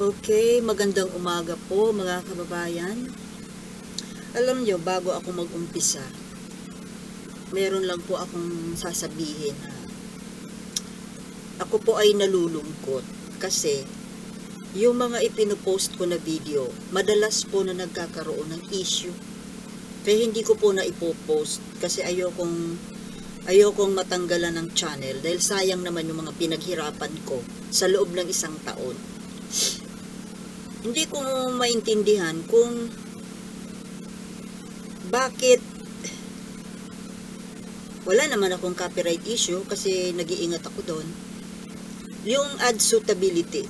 Okay, magandang umaga po mga kababayan. Alam nyo, bago ako mag-umpisa, meron lang po akong sasabihin na ako po ay nalulungkot kasi yung mga ipinopost ko na video, madalas po na nagkakaroon ng issue. Kaya hindi ko po na ipopost kasi ayokong matanggalan ng channel dahil sayang naman yung mga pinaghirapan ko sa loob ng isang taon. Hindi ko maintindihan kung bakit wala naman akong copyright issue kasi nag-iingat ako doon. Yung ad suitability,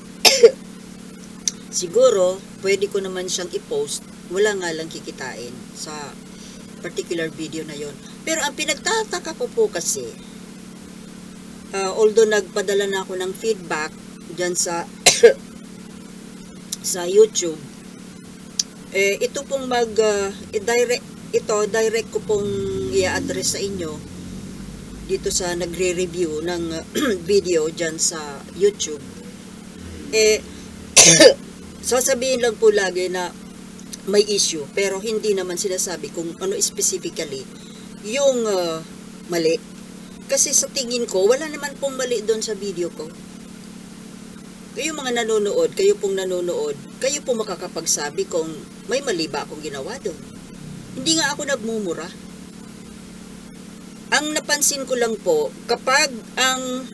siguro pwede ko naman siyang i-post, wala nga lang kikitain sa particular video na yon. Pero ang pinagtataka ko po kasi, although nagpadala na ako ng feedback dyan sa sa YouTube, ito pong direct ko pong i-address sa inyo dito sa nagre-review ng video dyan sa YouTube. Sasabihin lang po lagi na may issue, pero hindi naman sinasabi kung ano specifically yung mali. Kasi sa tingin ko, wala naman pong mali doon sa video ko. Kayo mga nanonood, kayo pong makakapagsabi kung may mali ba akong ginawa doon. Hindi nga ako nagmumura. Ang napansin ko lang po, kapag ang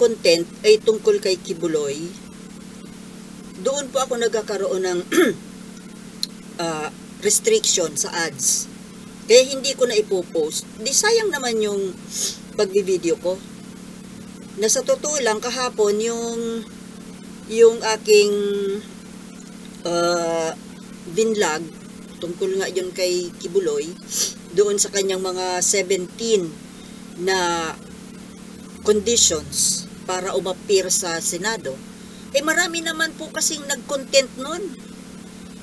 content ay tungkol kay Kibuloy, doon po ako nagkakaroon ng restriction sa ads. Kaya hindi ko na ipopost. Di sayang naman yung pagbi-video ko. Na sa totoo lang, kahapon yung aking binlog, tungkol nga yun kay Kibuloy, doon sa kanyang mga 17 na conditions para umapir sa Senado, marami naman po kasing nag-content nun.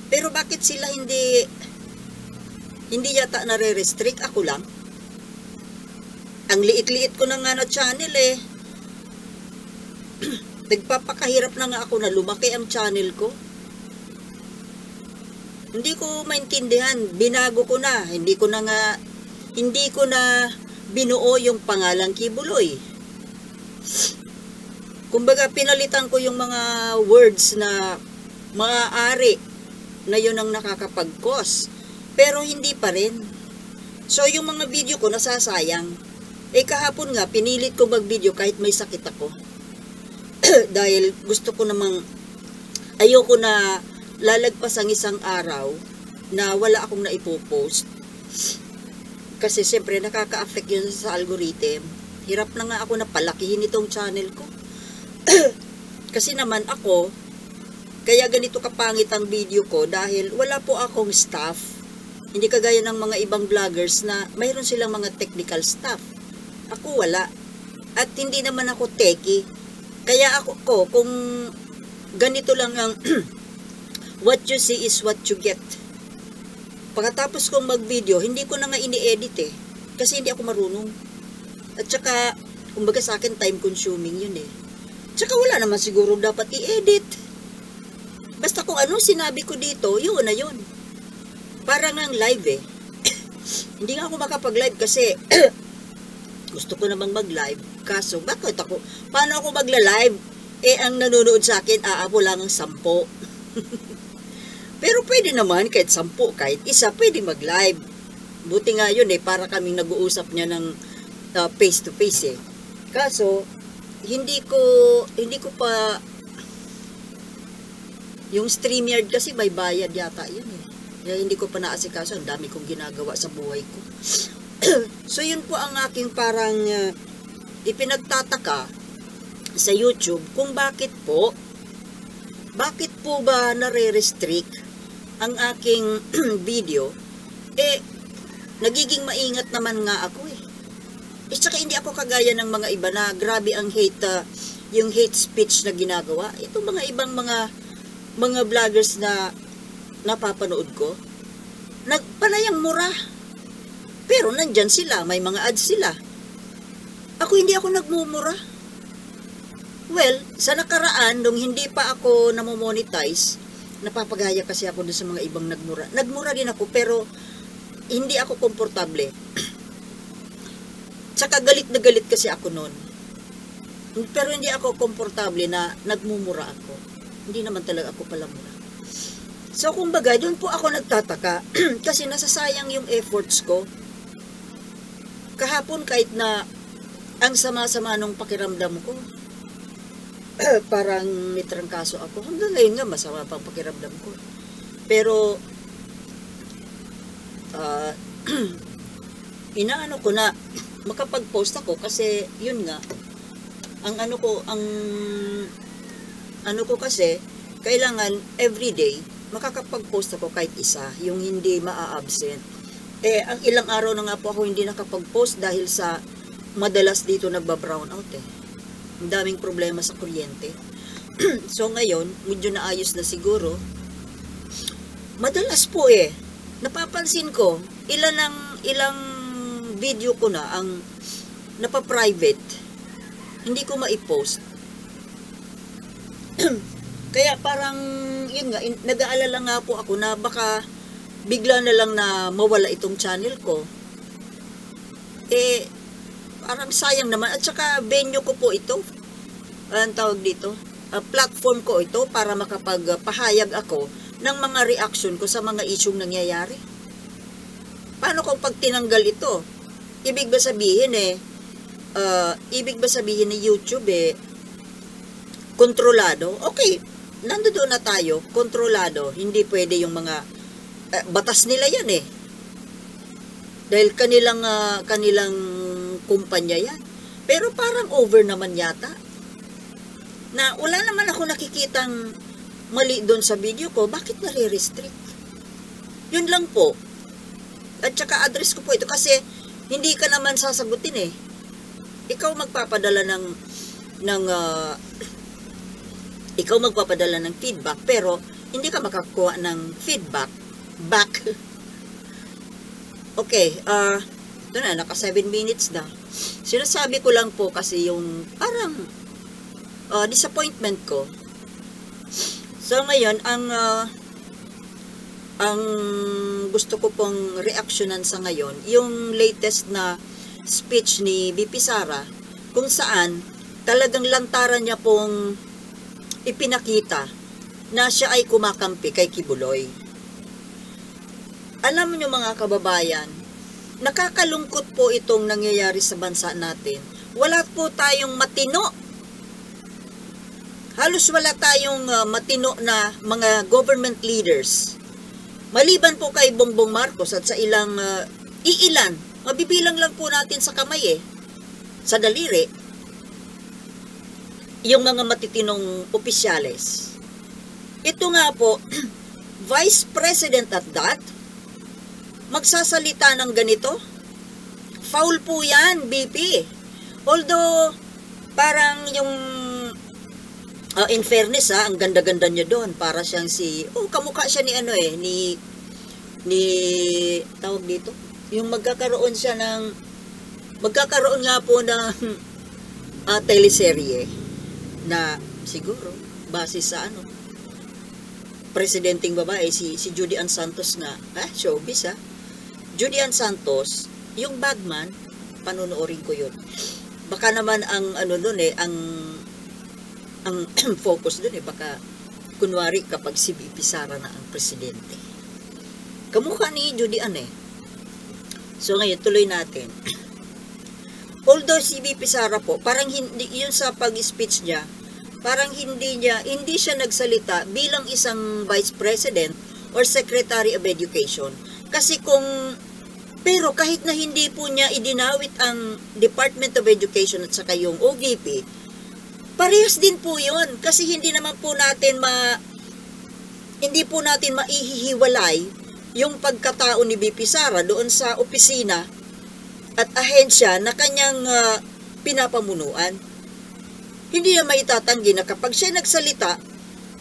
Pero bakit sila hindi yata nare-restrict? Ako lang. Ang liit-liit ko na nga na channel nagpapakahirap na nga ako na lumaki ang channel ko. Hindi ko maintindihan, binago ko na, hindi ko na binuo yung pangalang Kibuloy. Kumbaga pinalitan ko yung mga words na maaari na yun ang nakakapag-cause, pero hindi pa rin. So yung mga video ko nasasayang. Kahapon nga pinilit ko mag-video kahit may sakit ako. Dahil gusto ko namang, ayoko na lalagpas ang isang araw na wala akong naipopost. Kasi siyempre nakaka-affect yun sa algorithm. Hirap na nga ako na palakihin itong channel ko. Kasi naman ako, kaya ganito kapangit ang video ko dahil wala po akong staff. Hindi kagaya ng mga ibang vloggers na mayroon silang mga technical staff. Ako wala. At hindi naman ako techie. Kaya kung ganito lang ang what you see is what you get. Pagkatapos kong mag-video, hindi ko na nga ini-edit kasi hindi ako marunong. At saka, kumbaga sa akin, time consuming yun Tsaka wala naman siguro dapat i-edit. Basta kung anong sinabi ko dito, yun na yun. Parang ang live Hindi nga ako makapag-live kasi gusto ko namang mag-live. Kaso, paano ako magla-live? Ang nanonood sa akin, aapo lang ang 10. Pero pwede naman, kahit 10, kahit isa, pwede mag-live. Buti nga yun para kaming nag-uusap niya ng face-to-face Kaso, hindi ko pa, yung StreamYard kasi may bayad yata yun Kaya hindi ko pa naasikaso, ang dami kong ginagawa sa buhay ko. So yun po ang aking parang ipinagtataka sa YouTube kung bakit po ba nare-restrict ang aking video. Nagiging maingat naman nga ako tsaka hindi ako kagaya ng mga iba na grabe ang yung hate speech na ginagawa. Itong mga ibang mga vloggers na napapanood ko, nagpanayang mura. Pero nandyan sila, may mga ads sila. Ako hindi ako nagmumura. Well, Sa nakaraan, nung hindi pa ako namomonetize, napapagaya kasi ako doon sa mga ibang nagmura. Nagmura din ako, pero hindi ako komportable. Tsaka galit na galit kasi ako noon. Pero hindi ako komportable na nagmumura ako. Hindi naman talaga ako pala mura. So, kumbaga, doon po ako nagtataka kasi nasasayang yung efforts ko. Kahapon, kahit na ang sama-sama nung pakiramdam ko, parang may trangkaso ako. Hanggang ngayon nga, masama pang pakiramdam ko. Pero, inaano ko na makapag-post ako kasi, yun nga, ang ano ko kasi, kailangan everyday, makakapag-post ako kahit isa, yung hindi maa-absent. Ang ilang araw na nga po ako hindi nakapag-post dahil sa madalas dito nagba-brown out Ang daming problema sa kuryente. So ngayon, medyo naayos na siguro. Madalas po napapansin ko, ilang video ko na ang napa-private. Hindi ko ma-post. Kaya parang, yun nga, nag-aalala nga po ako na baka bigla na lang na mawala itong channel ko. Parang sayang naman. At saka venue ko po ito. Anong tawag dito? Platform ko ito para makapagpahayag ako ng mga reaction ko sa mga isyong nangyayari. Paano kung pag tinanggal ito? Ibig ba sabihin ni YouTube kontrolado? Okay, nandoon na tayo, kontrolado. Hindi pwede yung mga batas nila yan Dahil kanilang kumpanya yan. Pero parang over naman yata. Na wala naman ako nakikitang mali doon sa video ko. Bakit nare-restrict? Yun lang po. At saka address ko po ito kasi hindi ka naman sasagutin Ikaw magpapadala ng feedback pero hindi ka makakuha ng feedback back. Okay, ito na, naka 7 minutes na. Sinasabi ko lang po kasi yung parang disappointment ko. So ngayon, ang gusto ko pong reaksyonan sa ngayon, yung latest na speech ni BP Sara, kung saan talagang lantaran niya pong ipinakita na siya ay kumakampi kay Kibuloy. Alam niyo mga kababayan, nakakalungkot po itong nangyayari sa bansa natin. Wala po tayong matino. Halos wala tayong matino na mga government leaders. Maliban po kay Bongbong Marcos at sa ilang iilan, mabibilang lang po natin sa kamay sa daliri, yung mga matitinong opisyales. Ito nga po, Vice President at that, magsasalita ng ganito? Foul po yan, BP. Although, parang yung, in fairness ang ganda-ganda niya doon. Para siyang kamukha siya ni tawag dito? Yung magkakaroon nga po ng teleserye na siguro, base sa presidenteng babae, si Judy Ann Santos nga, showbiz Judy Ann Santos, yung Bagman, panunuorin ko yun. Baka naman ang ang focus dun baka kunwari kapag si BP Sara na ang presidente. Kamukha ni Judy Ann So ngayon, tuloy natin. Although si BP Sara po, parang hindi, yun sa pag-speech niya, parang hindi siya nagsalita bilang isang Vice President or Secretary of Education. Kasi pero kahit na hindi po niya idinawit ang Department of Education at saka yung OVP, parehas din po yun. Kasi hindi po natin maihihiwalay yung pagkatao ni BP Sara doon sa opisina at ahensya na kanyang pinapamunuan. Hindi na maitatanggi na kapag siya nagsalita,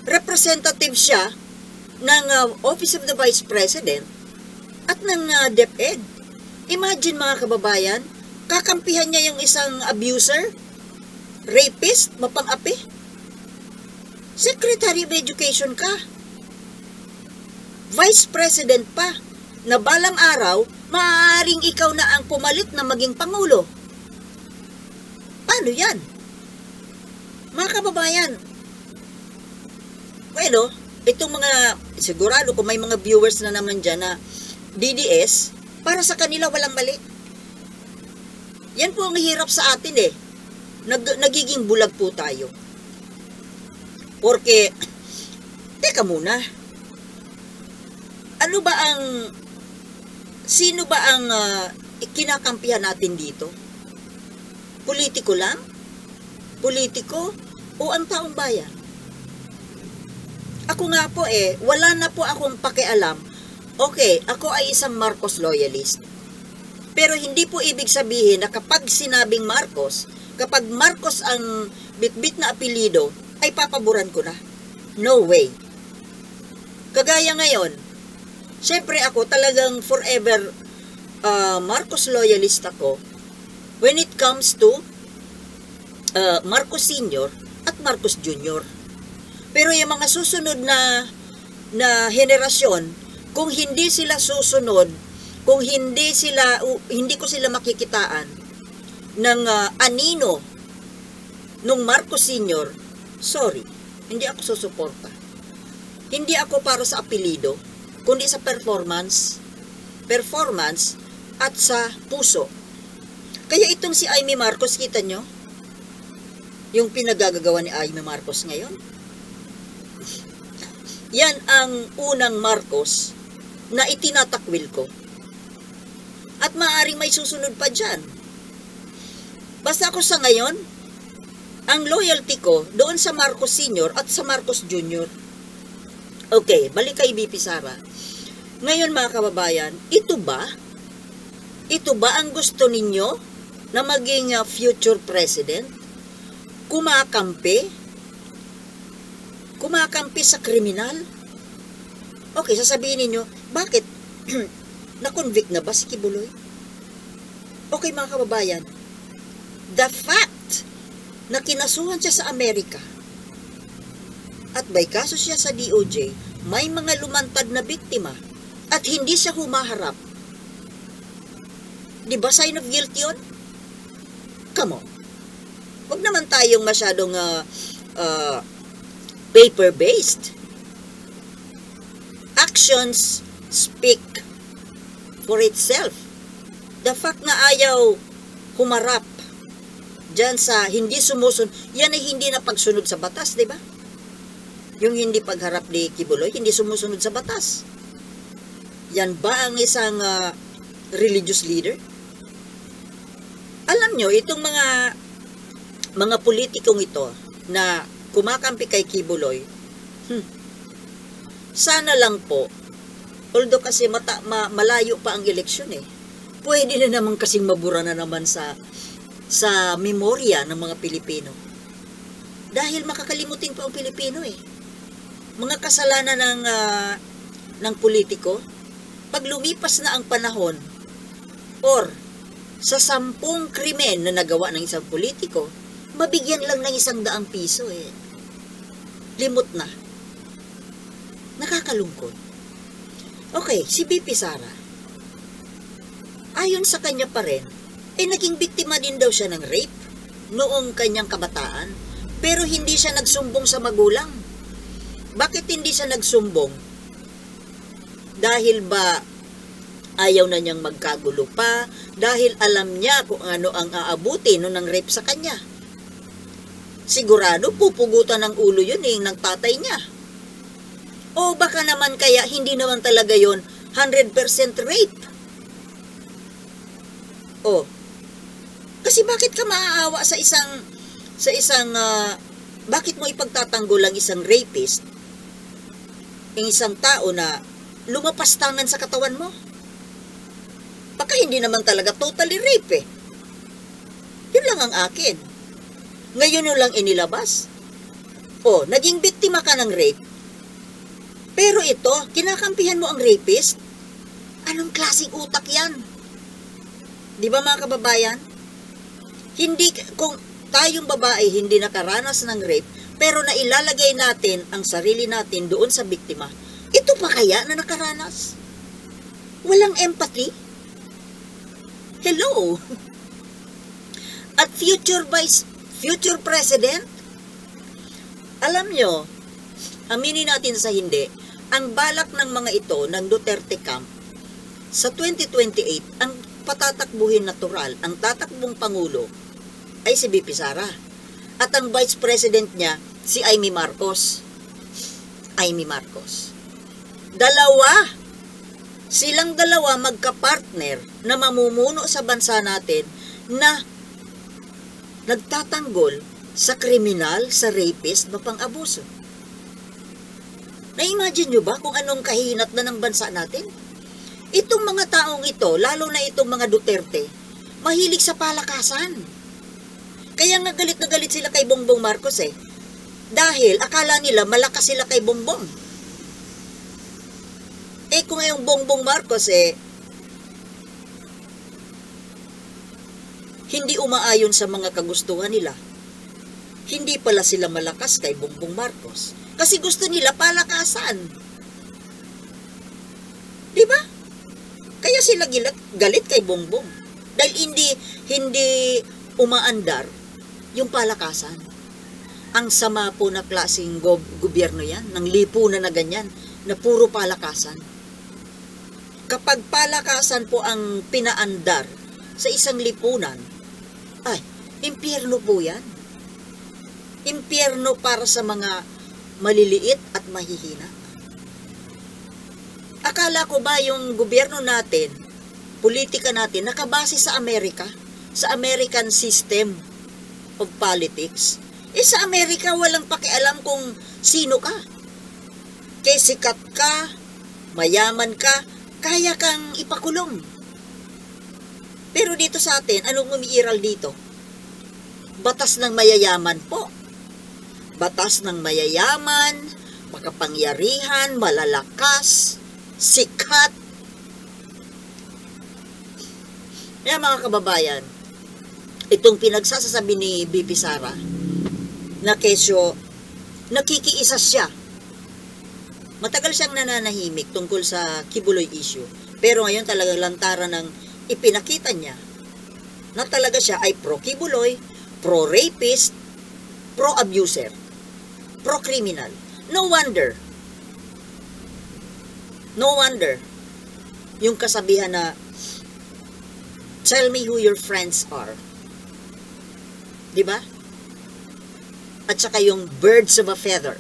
representative siya ng Office of the Vice President at ng DepEd. Imagine mga kababayan, kakampihan niya yung isang abuser, rapist, mapang-api. Secretary of Education ka. Vice President pa, na balang araw, maaaring ikaw na ang pumalit na maging Pangulo. Paano yan? Mga kababayan, well, itong mga, sigurado kung may mga viewers na naman dyan na DDS, para sa kanila walang mali. Yan po ang hirap sa atin eh. Nagiging bulag po tayo. Porque, teka muna, sino ba ang kinakampihan natin dito? Politiko lang? Politiko o ang taong bayan? Ako nga po wala na po akong pakialam. Okay, ako ay isang Marcos loyalist. Pero hindi po ibig sabihin na kapag sinabing Marcos, kapag Marcos ang bitbit na apelido, ay papaboran ko na. No way. Kagaya ngayon, syempre ako talagang forever Marcos loyalist ako when it comes to Marcos Sr. at Marcos Jr. Pero yung mga susunod na henerasyon, kung hindi sila susunod, kung hindi ko sila makikitaan ng anino nung Marcos Sr., sorry, hindi ako susuporta. Hindi ako para sa apelido, kundi sa performance at sa puso. Kaya itong si Amy Marcos, kita nyo? Yung pinagagagawa ni Amy Marcos ngayon. Yan ang unang Marcos na itinatakwil ko. At maaaring may susunod pa dyan. Basta ako sa ngayon, ang loyalty ko doon sa Marcos Sr. at sa Marcos Jr. Okay, balik kay BP Sara. Ngayon mga kababayan, ito ba ang gusto ninyo na maging future president? Kumakampi sa kriminal? Okay, sasabihin ninyo, bakit? Na-convict na ba si Kibuloy? Okay mga kababayan, the fact na kinasuhan siya sa Amerika at may kaso siya sa DOJ, may mga lumantad na biktima at hindi siya humaharap. Di ba sign of guilt yun? Come on. Huwag naman tayong masyadong paper-based. Actions speak for itself. The fact na ayaw humarap dyan sa hindi sumusunod, yan ay hindi na pagsunod sa batas, di ba? Yung hindi pagharap ni Kibuloy, hindi sumusunod sa batas. Yan ba ang isang religious leader? Alam nyo, itong mga politikong ito na kumakampi kay Kibuloy, sana lang po, although kasi malayo pa ang eleksyon pwede na naman kasing mabura na naman sa memorya ng mga Pilipino. Dahil makakalimutin pa ang Pilipino Mga kasalanan ng politiko, pag lumipas na ang panahon, or sa 10 krimen na nagawa ng isang politiko, mabigyan lang ng 100 piso limot na. Nakakalungkot. Okay, si BP Sara, ayon sa kanya pa rin, naging biktima din daw siya ng rape noong kanyang kabataan, pero hindi siya nagsumbong sa magulang. Bakit hindi siya nagsumbong? Dahil ba ayaw na niyang magkagulo pa? Dahil alam niya kung ano ang aabuti no ng rape sa kanya? Sigurado pupugutan ng ulo yun ng tatay niya. O baka naman kaya hindi naman talaga yon 100% rape? Kasi bakit ka maaawa sa isang bakit mo ipagtatanggol ang isang rapist, ang isang tao na lumapastangan sa katawan mo? Baka hindi naman talaga totally rape Yun lang ang akin. Ngayon yun lang inilabas. Naging biktima ka ng rape. Pero ito, kinakampihan mo ang rapist? Anong klaseng utak yan? Di ba mga kababayan? Kung tayong babae hindi nakaranas ng rape, pero nailalagay natin ang sarili natin doon sa biktima. Ito pa kaya na nakaranas? Walang empathy? Hello? At future president? Alam nyo, aminin natin sa hindi, ang balak ng mga ito, ng Duterte camp, sa 2028, ang patatakbuhin natural, ang tatakbong Pangulo, ay si BP Sara. At ang Vice President niya, si Amy Marcos. Amy Marcos. Silang dalawa magka-partner na mamumuno sa bansa natin na nagtatanggol sa kriminal, sa rapist, mapang-abuso. Na-imagine nyo ba kung anong kahinat na ng bansa natin? Itong mga taong ito, lalo na itong mga Duterte, mahilig sa palakasan. Kaya nga galit na galit sila kay Bongbong Marcos eh. Dahil akala nila malakas sila kay Bongbong. Eh kung ngayong Bongbong Marcos hindi umaayon sa mga kagustuhan nila, hindi pala sila malakas kay Bongbong Marcos. Kasi gusto nila palakasan. Diba? Kaya sila galit kay Bongbong. Dahil hindi umaandar yung palakasan. Ang sama po na klaseng gobyerno yan, ng lipunan na ganyan, na puro palakasan. Kapag palakasan po ang pinaandar sa isang lipunan, ay, impyerno po yan. Impyerno para sa mga maliliit at mahihina. Akala ko ba yung gobyerno natin, politika natin, nakabase sa Amerika? Sa American system of politics? Sa Amerika, walang pakialam kung sino ka. Kaya sikat ka, mayaman ka, kaya kang ipakulong. Pero dito sa atin, anong umiiral dito? Batas ng mayayaman po. Batas ng mayayaman, makapangyarihan, malalakas, sikat. Kaya mga kababayan, itong pinagsasabi ni BP Sara, na kesyo, nakikiisa siya. Matagal siyang nananahimik tungkol sa Kibuloy issue. Pero ngayon talagang lantaran ng ipinakita niya na talaga siya ay pro-Kibuloy, pro-rapist, pro-abuser, pro-criminal. No wonder yung kasabihan na tell me who your friends are. Diba? At saka yung birds of a feather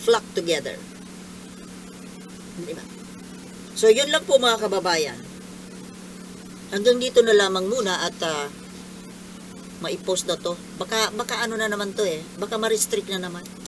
flock together. Diba? So, yun lang po mga kababayan. Hanggang dito na lamang muna at maipost na to. Baka ano na naman to baka ma-restrict na naman.